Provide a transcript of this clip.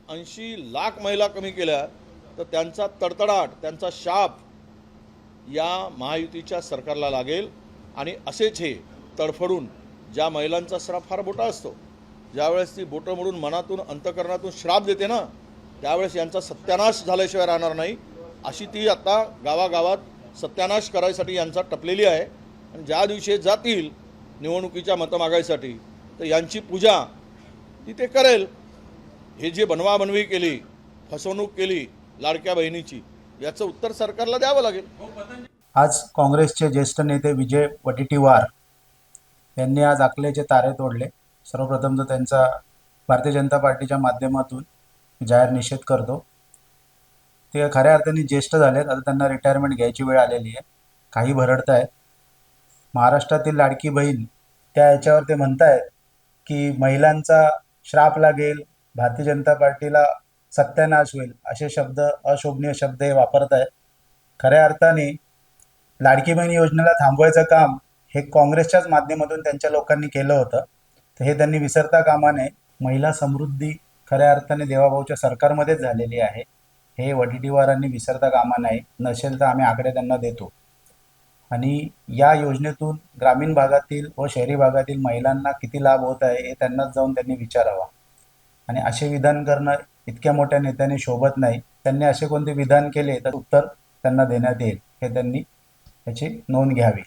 80 लाख महिला कमी केल्या तर त्यांचा तडतडाट, त्यांचा शाप या महायुतीच्या सरकारला लागेल. आणि असेच हे तडफडून ज्या महिलांचा श्राप फार मोठा असतो, ज्यावेळेस ती बोटं मोडून मनातून अंतकरणातून श्राप देते ना, त्यावेळेस यांचा सत्यानाश झाल्याशिवाय राहणार नाही. अशी ती आता गावागावात सत्यानाश करायसाठी यांचा टपलेली आहे. आणि ज्या दिवशी जातील निवडणुकीच्या मतं मागायसाठी तर यांची पूजा ती ते करेल. हे जे बनवाबनवी केली, फसवणूक केली लाडक्या बहिणीची, याचं उत्तर सरकारला द्यावं लागेल. आज काँग्रेसचे ज्येष्ठ नेते विजय वडेट्टीवार यांनी आज अकलेचे तारे तोडले. सर्वप्रथम तर त्यांचा भारतीय जनता पार्टीच्या माध्यमातून जाहीर निषेध करतो. ते खऱ्या अर्थाने ज्येष्ठ झालेत, आता त्यांना रिटायरमेंट घ्यायची वेळ आलेली आहे. काही भरडत आहेत. महाराष्ट्रातील लाडकी बहीण त्या याच्यावर ते म्हणतायत की महिलांचा श्राप लागेल, भारतीय जनता पार्टीला सत्यानाश होईल, असे शब्द, अशोभनीय शब्द हे वापरत आहेत. खऱ्या अर्थाने लाडकी बहीण योजनेला थांबवायचं काम हे काँग्रेसच्याच माध्यमातून त्यांच्या लोकांनी केलं होतं. तर हे त्यांनी विसरता कामा नये. महिला समृद्धी खऱ्या अर्थाने देवाभाऊच्या सरकारमध्येच झालेली आहे, हे वडेट्टीवारांनी विसरता कामा नये. नसेल तर आम्ही आकडे त्यांना देतो. आणि या योजनेतून ग्रामीण भागातील व शहरी भागातील महिलांना किती लाभ होत आहे हे त्यांनाच जाऊन त्यांनी विचारावा. आणि असे विधान करणं इतक्या मोठ्या नेत्याने शोभत नाही. त्यांनी असे कोणते विधान केले तर उत्तर त्यांना देण्यात येईल, हे त्यांनी याची नोंद घ्यावी.